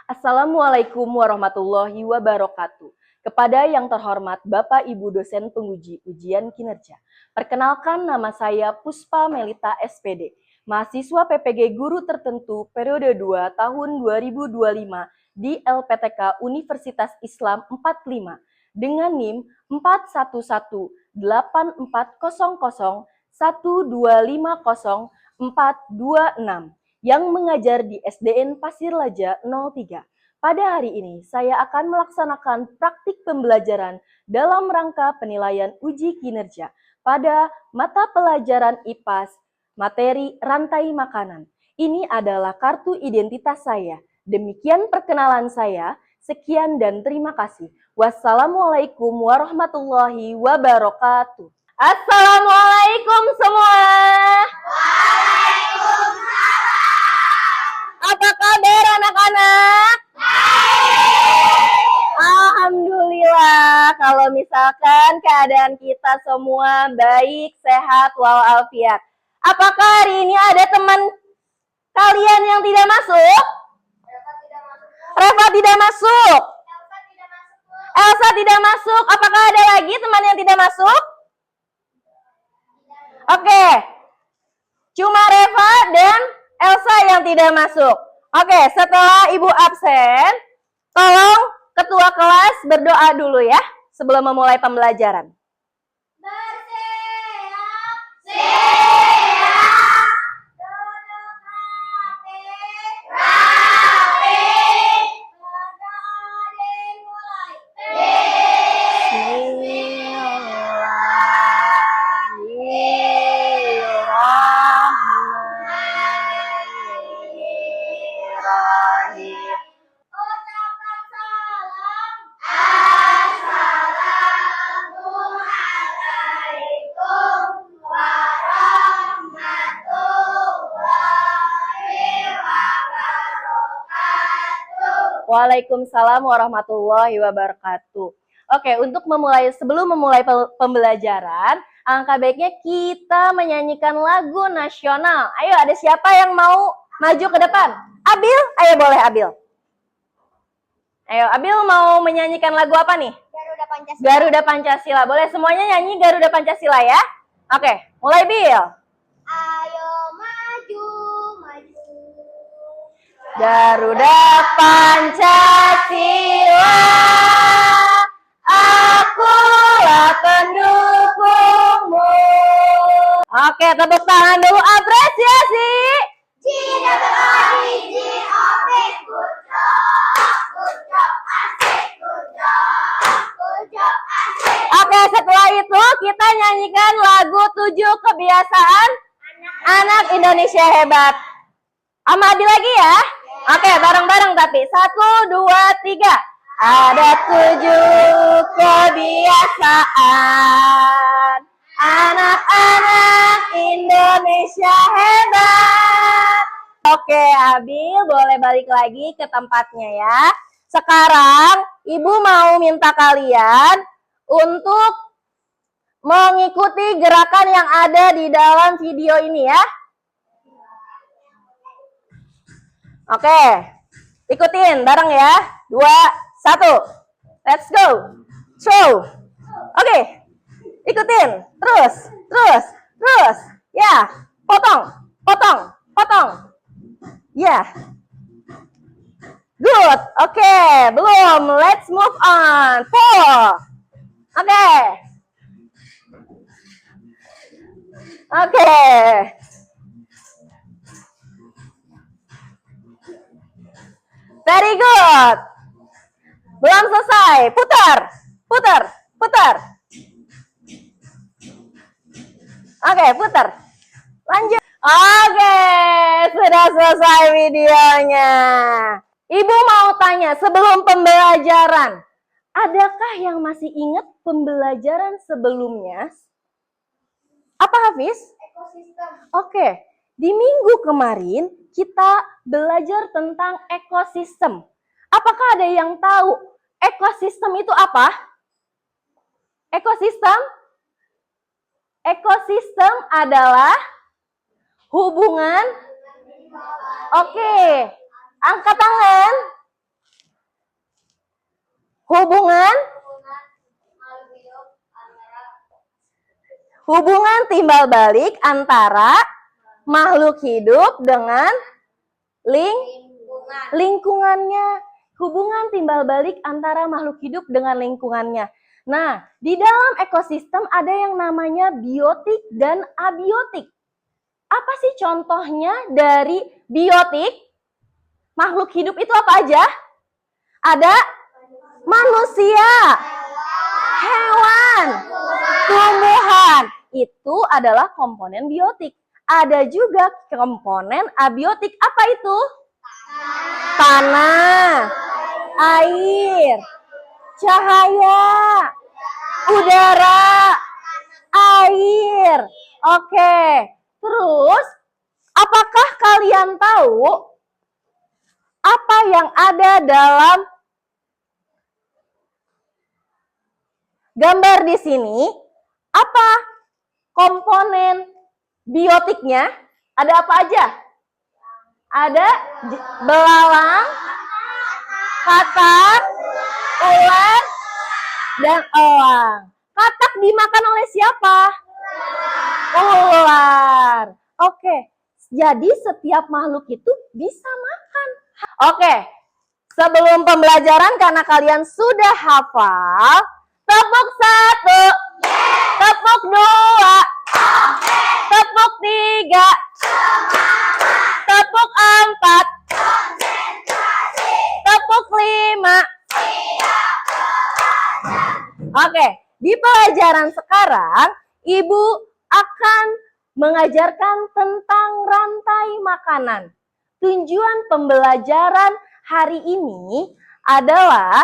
Assalamualaikum warahmatullahi wabarakatuh. Kepada yang terhormat Bapak Ibu dosen penguji ujian kinerja. Perkenalkan, nama saya Puspa Melita SPD, mahasiswa PPG Guru Tertentu periode 2 tahun 2025 di LPTK Universitas Islam 45 dengan NIM 411-840-1250426 yang mengajar di SDN Pasir Laja 03. Pada hari ini, saya akan melaksanakan praktik pembelajaran dalam rangka penilaian uji kinerja pada mata pelajaran IPAS, materi rantai makanan. Ini adalah kartu identitas saya. Demikian perkenalan saya. Sekian dan terima kasih. Wassalamualaikum warahmatullahi wabarakatuh. Assalamualaikum semua. Apa kabar anak-anak? Alhamdulillah, kalau misalkan keadaan kita semua baik, sehat, walafiat. Apakah hari ini ada teman kalian yang tidak masuk? Reva tidak masuk. Elsa tidak masuk. Apakah ada lagi teman yang tidak masuk? Oke. Cuma Reva dan Elsa yang tidak masuk. Oke, setelah Ibu absen, tolong ketua kelas berdoa dulu ya sebelum memulai pembelajaran. Bersiap, siap, duduk rapi, berdoa dimulai. Bismillahirrahmanirrahim. Ucapkan salam. Assalamualaikum warahmatullahi wabarakatuh. Waalaikumsalam warahmatullahi wabarakatuh. Oke, sebelum memulai pembelajaran, alangkah baiknya kita menyanyikan lagu nasional. Ayo, ada siapa yang mau maju ke depan? Abil, ayo boleh Abil. Ayo, Abil mau menyanyikan lagu apa nih? Garuda Pancasila. Garuda Pancasila. Boleh semuanya nyanyi Garuda Pancasila ya? Oke, mulai Bil. Ayo maju, maju. Garuda Pancasila, akulah pendukungmu. Oke, tepuk tangan dulu, apresiasi. Cina berlari, good job, asik, good job, asik. Oke, setelah itu kita nyanyikan lagu 7 kebiasaan anak Indonesia hebat. Sama Adi lagi ya? Oke, bareng-bareng tapi. 1, 2, 3. Ada 7 kebiasaan anak-anak Indonesia hebat. Oke, Abil boleh balik lagi ke tempatnya ya. Sekarang Ibu mau minta kalian untuk mengikuti gerakan yang ada di dalam video ini ya. Oke, ikutin bareng ya. 2, 1. Let's go. Show. Oke, ikutin. Terus. Ya, potong. Ya. Good. Oke, belum. Let's move on. 4. Oke. Very good. Belum selesai. Putar. Oke, putar. Lanjut. Oke, sudah selesai videonya. Ibu mau tanya sebelum pembelajaran, adakah yang masih ingat pembelajaran sebelumnya? Apa Hafiz? Ekosistem. Oke, di minggu kemarin kita belajar tentang ekosistem. Apakah ada yang tahu ekosistem itu apa? Ekosistem adalah hubungan. Oke, angkat tangan. Hubungan timbal balik antara makhluk hidup dengan lingkungannya. Hubungan timbal balik antara makhluk hidup dengan lingkungannya. Nah, di dalam ekosistem ada yang namanya biotik dan abiotik. Apa sih contohnya dari biotik? Makhluk hidup itu apa aja? Ada manusia, hewan, tumbuhan. Itu adalah komponen biotik. Ada juga komponen abiotik. Apa itu? Tanah, air, cahaya, udara, air. Oke. Terus, apakah kalian tahu apa yang ada dalam gambar di sini? Apa komponen biotiknya? Ada apa aja? Ada belalang, katak, ular, dan elang. Katak dimakan oleh siapa? Ular. Oke, jadi setiap makhluk itu bisa makan. Oke, sebelum pembelajaran karena kalian sudah hafal, tepuk 1, tepuk 2, tepuk 3, tepuk 4, tepuk 5. Oke, di pelajaran sekarang, Ibu akan mengajarkan tentang rantai makanan. Tujuan pembelajaran hari ini adalah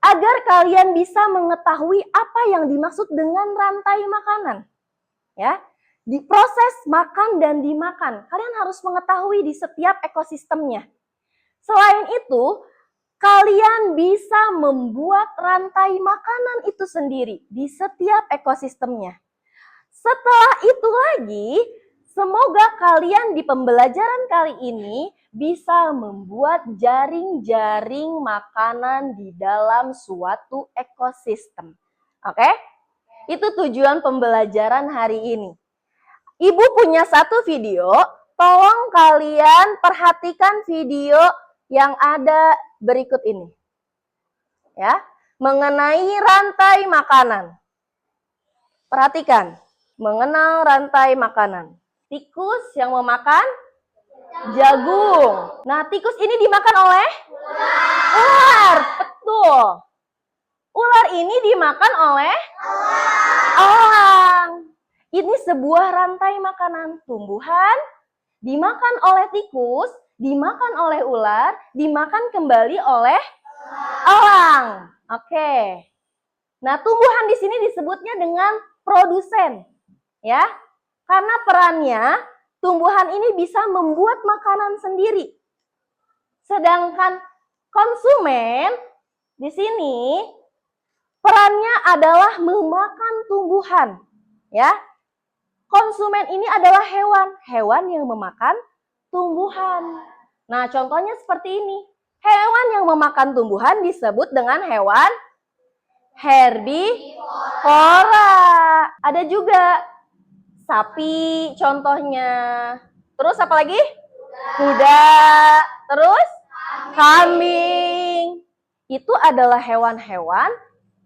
agar kalian bisa mengetahui apa yang dimaksud dengan rantai makanan. Ya, di proses makan dan dimakan, kalian harus mengetahui di setiap ekosistemnya. Selain itu, kalian bisa membuat rantai makanan itu sendiri di setiap ekosistemnya. Setelah itu lagi, semoga kalian di pembelajaran kali ini bisa membuat jaring-jaring makanan di dalam suatu ekosistem. Oke? Itu tujuan pembelajaran hari ini. Ibu punya satu video, tolong kalian perhatikan video yang ada berikut ini. Ya, mengenai rantai makanan. Perhatikan, mengenal rantai makanan. Tikus yang memakan jagung. Nah, tikus ini dimakan oleh ular. Betul. Ular ini dimakan oleh elang. Ini sebuah rantai makanan. Tumbuhan dimakan oleh tikus, dimakan oleh ular, dimakan kembali oleh elang. Oke. Nah, tumbuhan di sini disebutnya dengan produsen. Ya. Karena perannya tumbuhan ini bisa membuat makanan sendiri. Sedangkan konsumen di sini perannya adalah memakan tumbuhan. Ya. Konsumen ini adalah hewan yang memakan tumbuhan. Nah, contohnya seperti ini. Hewan yang memakan tumbuhan disebut dengan hewan herbivora. Ada juga sapi contohnya. Terus apa lagi? Kuda. Terus kambing. Itu adalah hewan-hewan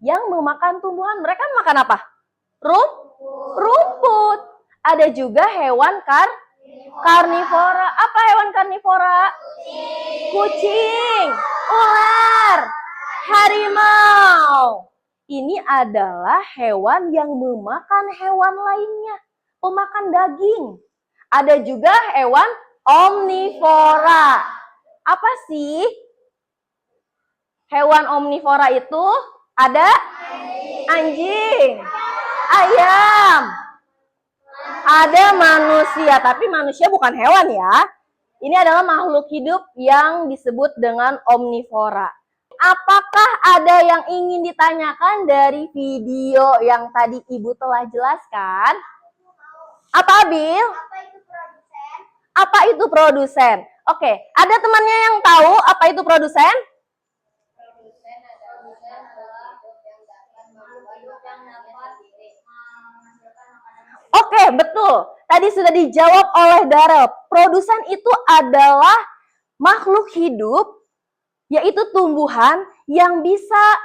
yang memakan tumbuhan. Mereka makan apa? Rumput. Ada juga hewan karnivora. Apa hewan karnivora? Kucing, ular, harimau. Ini adalah hewan yang memakan hewan lainnya. Pemakan daging. Ada juga hewan omnivora. Apa sih hewan omnivora itu? Ada anjing, ayam, ada manusia. Tapi manusia bukan hewan ya. Ini adalah makhluk hidup yang disebut dengan omnivora. Apakah ada yang ingin ditanyakan dari video yang tadi Ibu telah jelaskan? Apa, Abil? Apa itu produsen? Oke, ada temannya yang tahu apa itu produsen? Oke, betul. Tadi sudah dijawab oleh Darel. Produsen itu adalah makhluk hidup, yaitu tumbuhan yang bisa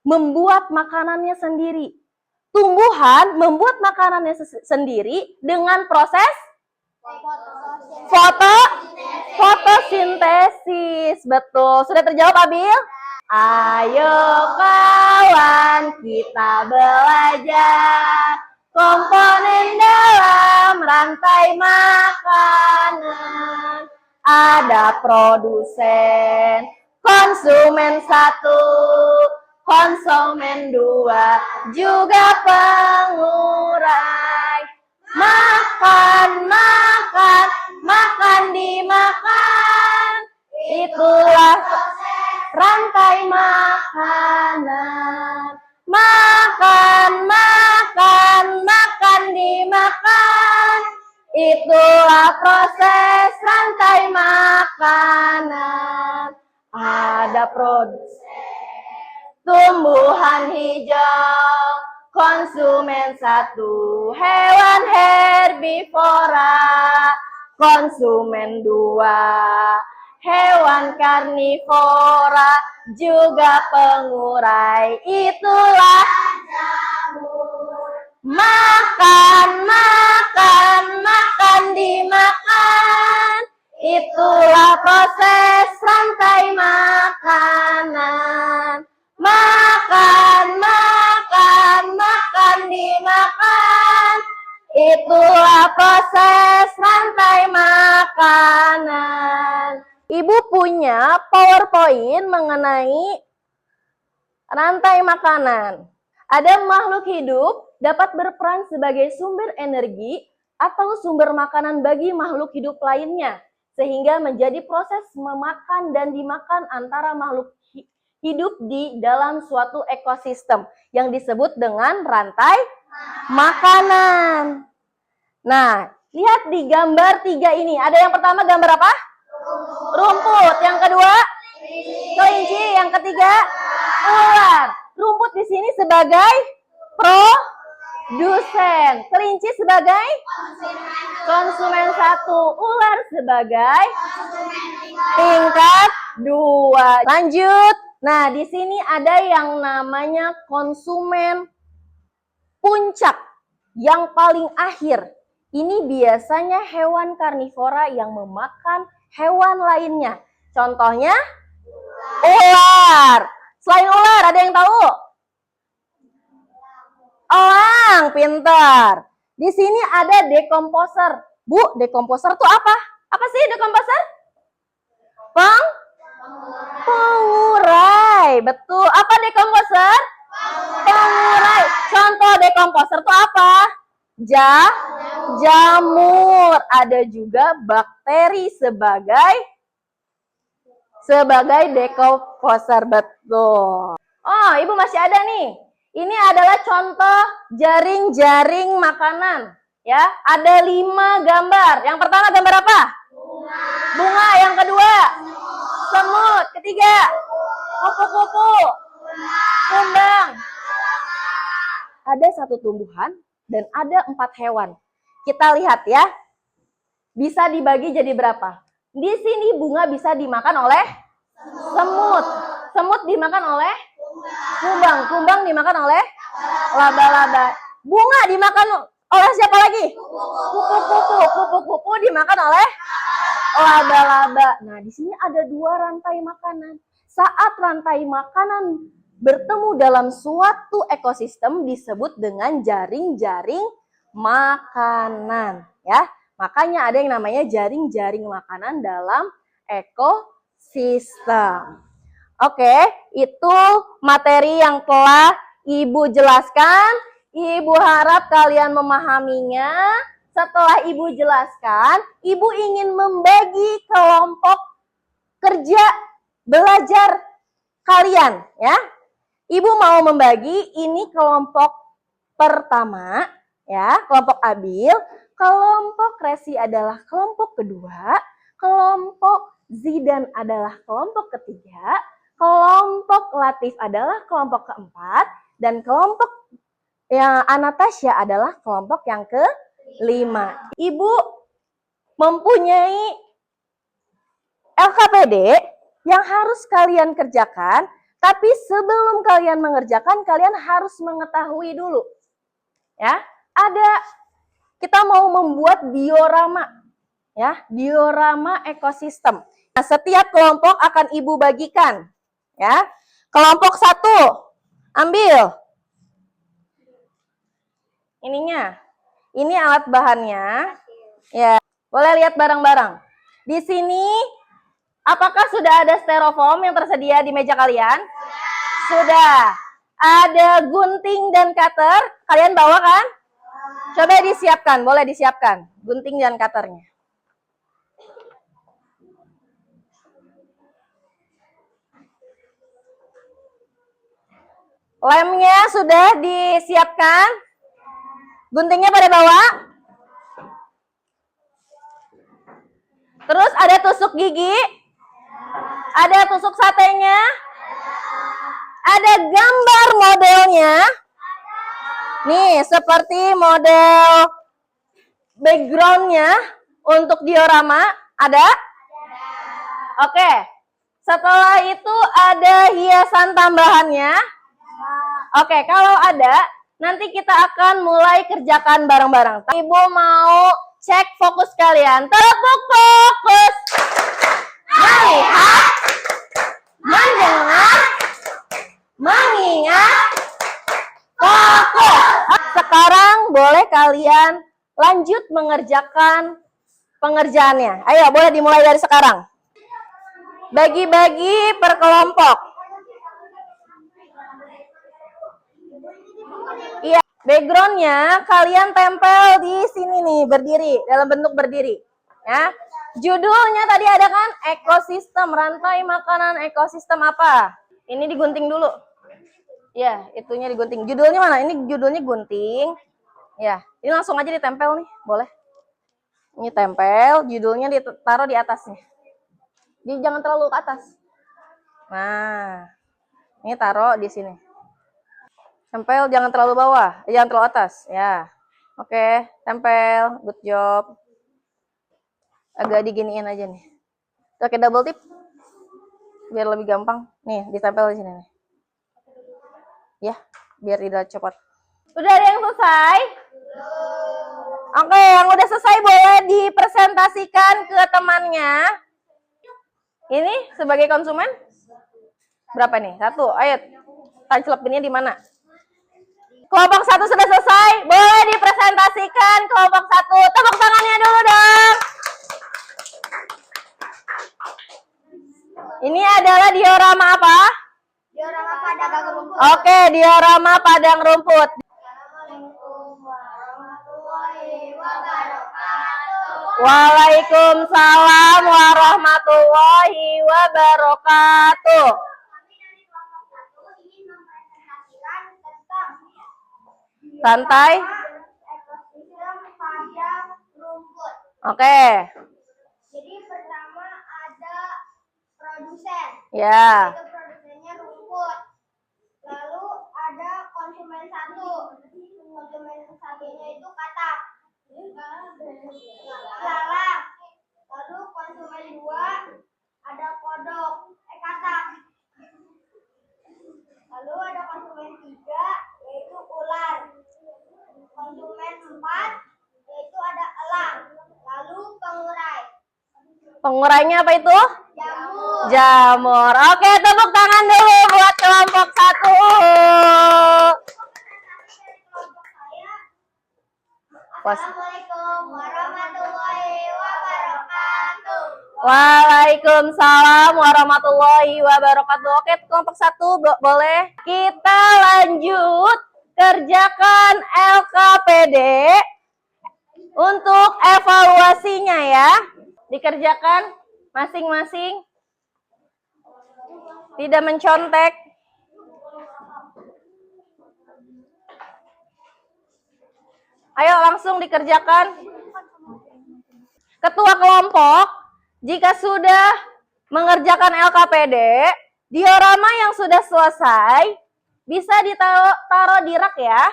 membuat makanannya sendiri. Tumbuhan membuat makanannya sendiri dengan proses fotosintesis. Betul. Sudah terjawab, Abil? Ayo kawan, kita belajar komponen dalam rantai makanan. Ada produsen, konsumen 1, konsumen 2, juga pengurai. Makan, makan, makan dimakan. Itulah rantai makanan. Makan, makan, makan dimakan. Itulah proses rantai makanan. Ada produsen, tumbuhan hijau, konsumen 1, hewan herbivora, konsumen 2, hewan karnivora, juga pengurai. Itulah makan, makan, makan dimakan. Itulah proses rantai makanan. Makan, makan, makan dimakan. Itulah proses rantai makanan. Ibu punya PowerPoint mengenai rantai makanan. Ada makhluk hidup dapat berperan sebagai sumber energi atau sumber makanan bagi makhluk hidup lainnya, sehingga menjadi proses memakan dan dimakan antara makhluk hidup di dalam suatu ekosistem yang disebut dengan rantai makanan. Nah, lihat di gambar 3 ini. Ada yang pertama gambar apa? Rumput. Yang kedua? Kelinci. Yang ketiga? Ular. Rumput di sini sebagai produsen. Kelinci sebagai konsumen 1. Ular sebagai tingkat 2. Lanjut. Nah, di sini ada yang namanya konsumen puncak yang paling akhir. Ini biasanya hewan karnivora yang memakan hewan lainnya. Contohnya ular. Selain ular, ada yang tahu? Elang, pintar. Di sini ada dekomposer. Bu, dekomposer itu apa? Apa sih dekomposer? Pengurai. Betul. Apa dekomposer? Pengurai. Contoh dekomposer itu apa? Jamur. Ada juga bakteri sebagai dekomposer. Betul. Oh, Ibu masih ada nih. Ini adalah contoh jaring-jaring makanan. Ya, ada 5 gambar. Yang pertama gambar apa? Bunga. Yang kedua? Semut. Ketiga? Kupu-kupu. Kumbang. Ada 1 tumbuhan dan ada 4 hewan. Kita lihat ya. Bisa dibagi jadi berapa? Di sini bunga bisa dimakan oleh semut. Semut dimakan oleh kumbang. Kumbang dimakan oleh laba-laba. Bunga dimakan oleh siapa lagi? Kupu-kupu. Kupu-kupu dimakan oleh laba-laba. Nah, di sini ada 2 rantai makanan. Saat rantai makanan bertemu dalam suatu ekosistem disebut dengan jaring-jaring makanan, ya. Makanya ada yang namanya jaring-jaring makanan dalam ekosistem. Oke, itu materi yang telah Ibu jelaskan. Ibu harap kalian memahaminya. Setelah Ibu jelaskan, Ibu ingin membagi kelompok kerja belajar kalian, ya. Ibu mau membagi ini kelompok pertama, ya, kelompok Abil. Kelompok Resi adalah kelompok kedua. Kelompok Zidan adalah kelompok ketiga. Kelompok Latif adalah kelompok keempat. Dan kelompok yang Anastasia adalah kelompok yang 5. Ibu mempunyai LKPD yang harus kalian kerjakan, tapi sebelum kalian mengerjakan, kalian harus mengetahui dulu. Ya, kita mau membuat diorama. Ya, diorama ekosistem. Nah, setiap kelompok akan Ibu bagikan. Ya, kelompok 1, ambil ininya. Ini alat bahannya. Ya, boleh lihat bareng-bareng. Di sini, apakah sudah ada styrofoam yang tersedia di meja kalian? Sudah. Ada gunting dan cutter. Kalian bawa kan? Coba disiapkan, boleh disiapkan. Gunting dan cutternya. Lemnya sudah disiapkan. Guntingnya pada bawa. Terus ada tusuk gigi. Ada tusuk satenya. Ada gambar modelnya. Nih, seperti model backgroundnya untuk diorama. Ada? Oke. Setelah itu ada hiasan tambahannya. Oke, kalau ada, nanti kita akan mulai kerjakan bareng-bareng. Ibu mau cek fokus kalian. Tepuk fokus. Melihat, mendengar, mengingat, fokus. Sekarang boleh kalian lanjut mengerjakan pengerjaannya. Ayo, boleh dimulai dari sekarang. Bagi-bagi per kelompok. Iya, backgroundnya kalian tempel di sini nih, berdiri, dalam bentuk berdiri. Ya, judulnya tadi ada kan, ekosistem, rantai makanan ekosistem apa? Ini digunting dulu. Ya, itunya digunting. Judulnya mana? Ini judulnya gunting. Ya, ini langsung aja ditempel nih, boleh. Ini tempel, judulnya ditaruh di atasnya. Jadi jangan terlalu ke atas. Nah, ini taruh di sini. Tempel, jangan terlalu bawah, jangan terlalu atas. Ya, oke, tempel, good job. Agak diginiin aja nih. Pakai double tip, biar lebih gampang. Nih, ditempel di sini nih. Ya, biar tidak copot. Udah ada yang selesai? Oke, yang udah selesai boleh dipresentasikan ke temannya. Ini sebagai konsumen berapa nih? 1. Ayo, tali celupinnya di mana? Kelompok 1 sudah selesai, boleh dipresentasikan kelompok 1. Tepuk tangannya dulu dong. Ini adalah diorama apa? Diorama padang rumput. Oke, diorama padang rumput. Assalamualaikum warahmatullahi wabarakatuh. Waalaikumsalam warahmatullahi wabarakatuh. Kami dari kelompok 1 ingin mempresentasikan tentang Santai. ekosistem padang rumput. Oke. Jadi pertama ada produsen. Ya. Itu produsennya rumput. Lalu ada konsumen 1. Konsumen satunya itu katak. Lalang. Lalu konsumen 2 ada kodok. Katak. Lalu ada konsumen 3 yaitu ular. Konsumen 4 yaitu ada elang. Lalu pengurai. Pengurainya apa itu? Jamur. Jamur. Oke, tepuk tangan dulu buat kelompok 1. Assalamualaikum warahmatullahi wabarakatuh. Waalaikumsalam warahmatullahi wabarakatuh. Oke, kelompok 1 boleh. Kita lanjut kerjakan LKPD untuk evaluasinya ya. Dikerjakan masing-masing. Tidak mencontek. Ayo langsung dikerjakan. Ketua kelompok, jika sudah mengerjakan LKPD, diorama yang sudah selesai bisa ditaruh di rak ya.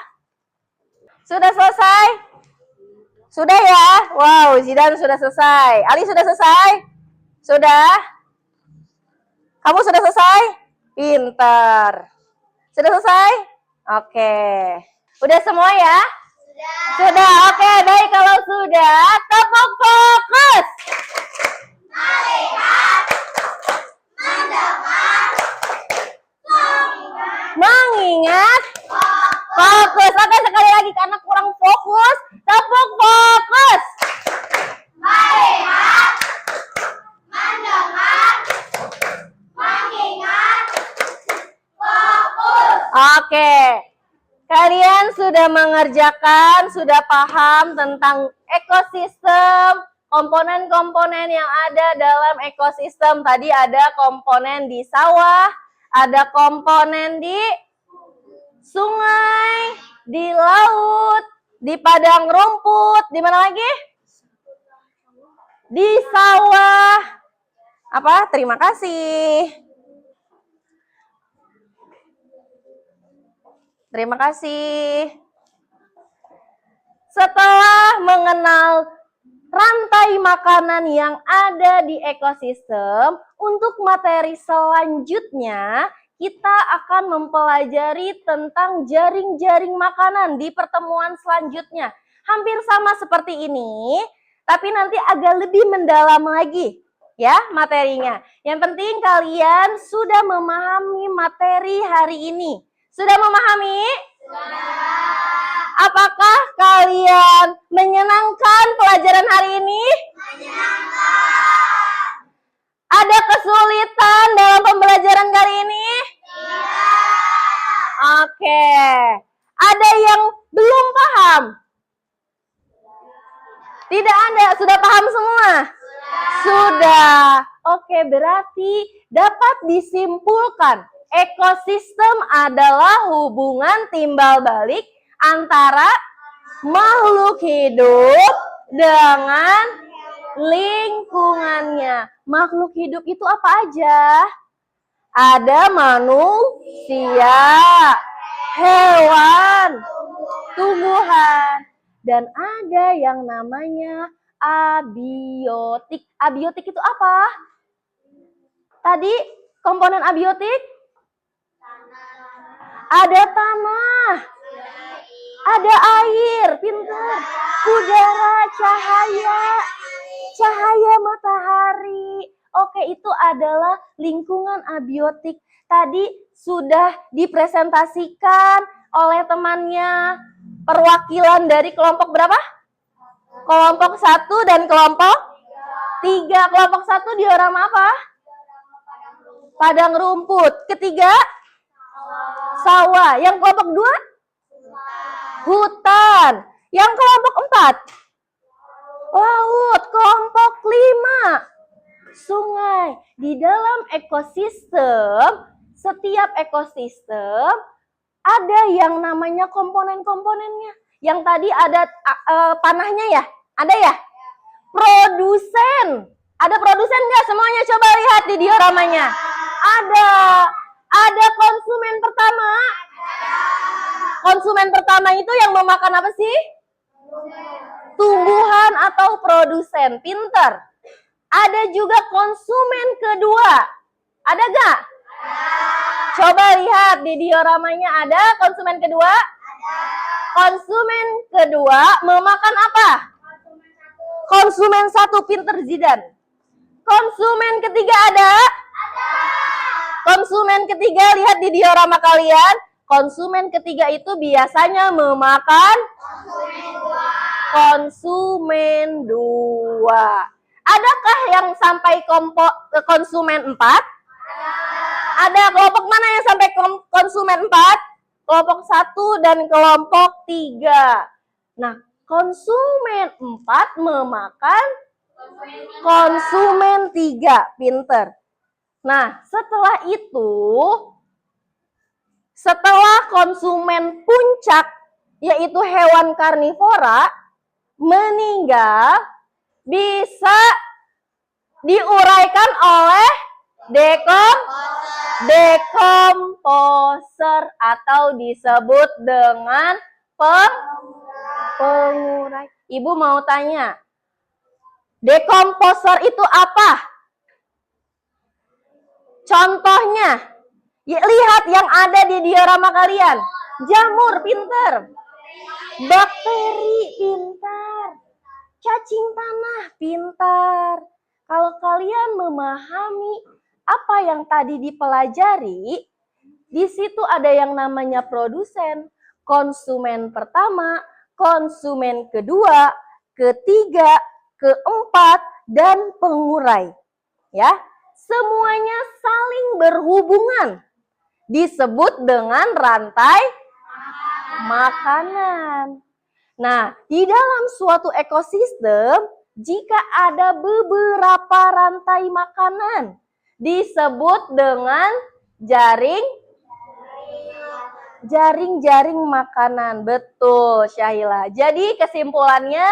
Sudah selesai? Sudah ya? Wow, Zidan sudah selesai. Ali sudah selesai? Sudah? Kamu sudah selesai? Pintar. Sudah selesai? Oke. Udah semua ya? Sudah. Oke, baik kalau sudah, tepuk fokus. Mengingat fokus. Oke, sekali lagi karena kurang fokus, tepuk fokus. Melihat, mendengar, mengingat, fokus. Oke. Kalian sudah mengerjakan, sudah paham tentang ekosistem, komponen-komponen yang ada dalam ekosistem. Tadi ada komponen di sawah, ada komponen di sungai, di laut, di padang rumput, di mana lagi? Di sawah. Apa? Terima kasih. Terima kasih. Setelah mengenal rantai makanan yang ada di ekosistem, untuk materi selanjutnya kita akan mempelajari tentang jaring-jaring makanan di pertemuan selanjutnya. Hampir sama seperti ini, tapi nanti agak lebih mendalam lagi ya materinya. Yang penting kalian sudah memahami materi hari ini. Sudah memahami? Apakah kalian menyenangkan pelajaran hari ini? Menyenangkan. Ada kesulitan dalam pembelajaran kali ini? Oke. Ada yang belum paham? Tidak ada, sudah paham semua? Sudah. Oke, berarti dapat disimpulkan ekosistem adalah hubungan timbal balik antara makhluk hidup dengan lingkungannya. Makhluk hidup itu apa aja? Ada manusia, hewan, tumbuhan, dan ada yang namanya abiotik. Abiotik itu apa? Tadi komponen abiotik? Ada tanah, ada air, pintar, udara, cahaya matahari. Oke, itu adalah lingkungan abiotik. Tadi sudah dipresentasikan oleh temannya perwakilan dari kelompok berapa? Kelompok 1 dan kelompok 3. Kelompok 1 diorama apa? Padang rumput. Ketiga? Sawah. Yang kelompok 2? Hutan. Yang kelompok 4? Laut. Kelompok 5? Sungai. Di dalam ekosistem, setiap ekosistem ada yang namanya komponen-komponennya. Yang tadi ada panahnya ya? Ada ya? Produsen. Ada produsen nggak? Semuanya coba lihat di dioramanya. Ada. Ada konsumen pertama. Konsumen pertama itu yang memakan apa sih? Tumbuhan atau produsen. Pinter. Ada juga konsumen kedua. Ada gak? Coba lihat di dioramanya, ada konsumen kedua? Konsumen kedua memakan apa? Konsumen 1, pinter Zidan. Konsumen ketiga ada? Konsumen ketiga, lihat di diorama kalian. Konsumen ketiga itu biasanya memakan konsumen 2. Adakah yang sampai konsumen 4? Ada. Kelompok mana yang sampai konsumen 4? Kelompok 1 dan kelompok 3. Nah, konsumen 4 memakan konsumen 3. Pinter. Nah, setelah itu, setelah konsumen puncak, yaitu hewan karnivora, meninggal, bisa diuraikan oleh dekomposer atau disebut dengan pengurai. Ibu mau tanya, dekomposer itu apa? Contohnya, lihat yang ada di diorama kalian. Jamur, pinter. Bakteri, pintar. Cacing tanah, pintar. Kalau kalian memahami apa yang tadi dipelajari, di situ ada yang namanya produsen, konsumen pertama, konsumen kedua, ketiga, keempat, dan pengurai. Ya, semuanya saling berhubungan. Disebut dengan rantai makanan. Nah, di dalam suatu ekosistem, jika ada beberapa rantai makanan, disebut dengan jaring makanan. Betul, Syahila. Jadi kesimpulannya,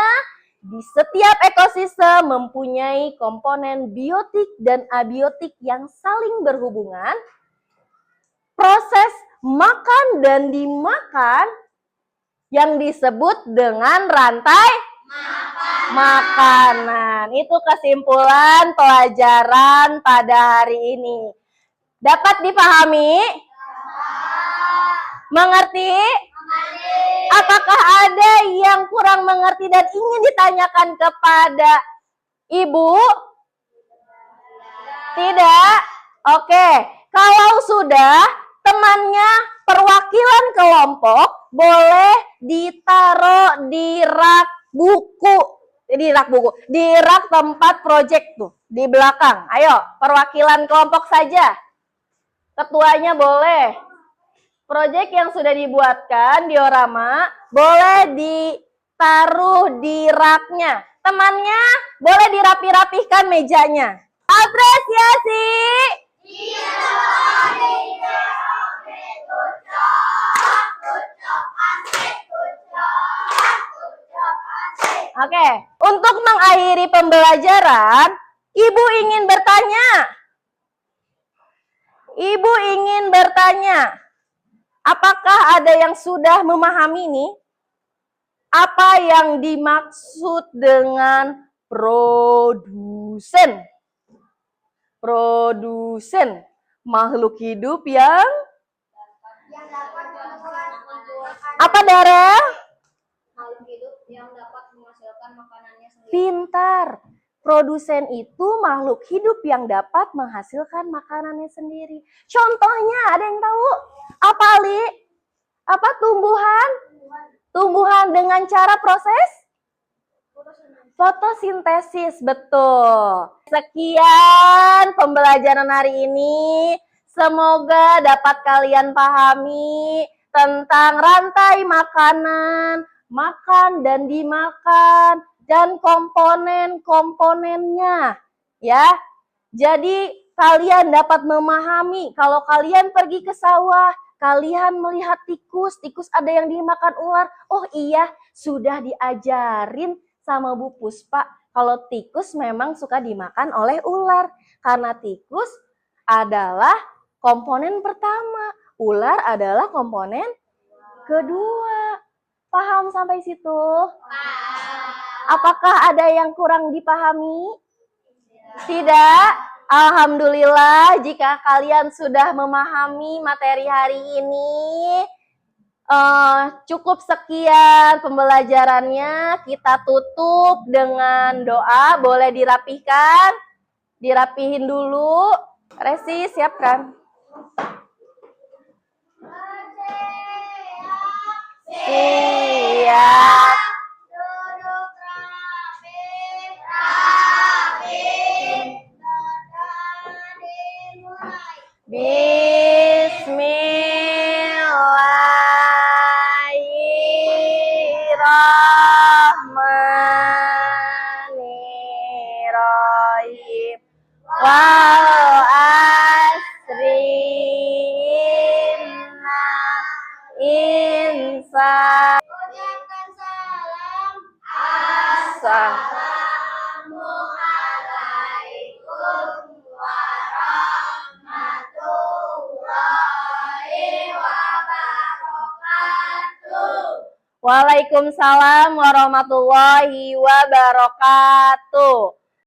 di setiap ekosistem mempunyai komponen biotik dan abiotik yang saling berhubungan. Proses makan dan dimakan yang disebut dengan rantai makanan. Itu kesimpulan pelajaran pada hari ini. Dapat dipahami? Mengerti? Apakah ada yang kurang mengerti dan ingin ditanyakan kepada ibu? Tidak? Oke. Kalau sudah, temannya perwakilan kelompok boleh ditaruh di rak buku. Di rak tempat proyek tuh, di belakang. Ayo, perwakilan kelompok saja. Ketuanya boleh. Proyek yang sudah dibuatkan, diorama, boleh ditaruh di raknya. Temannya boleh dirapi-rapihkan mejanya. Apresiasi. Oke, untuk mengakhiri pembelajaran, Ibu ingin bertanya, apakah ada yang sudah memahami nih? Apa yang dimaksud dengan produsen? Produsen, makhluk hidup yang dapat apa, Darel? makhluk hidup yang dapat menghasilkan makanannya sendiri. Pintar. Produsen itu makhluk hidup yang dapat menghasilkan makanannya sendiri. Contohnya, ada yang tahu? Apa, Ali? Apa tumbuhan? Tumbuhan dengan cara proses? Fotosintesis, betul. Sekian pembelajaran hari ini. Semoga dapat kalian pahami tentang rantai makanan, makan dan dimakan, dan komponen-komponennya. Ya, jadi kalian dapat memahami kalau kalian pergi ke sawah, kalian melihat tikus ada yang dimakan ular. Oh iya, sudah diajarin sama Bu Puspa kalau tikus memang suka dimakan oleh ular. Karena tikus adalah komponen pertama, ular adalah komponen kedua. Paham sampai situ? Apakah ada yang kurang dipahami? Tidak? Alhamdulillah jika kalian sudah memahami materi hari ini. Cukup sekian pembelajarannya. Kita tutup dengan doa. Boleh dirapihkan? Dirapihin dulu. Resi, siapkan. Siap. Duduk rapi. Dimulai. Bismillahirrahmanirrahim. Wal asri insan. Ucapkan salam. Assalamualaikum warahmatullahi wabarakatuh. Waalaikumsalam warahmatullahi wabarakatuh.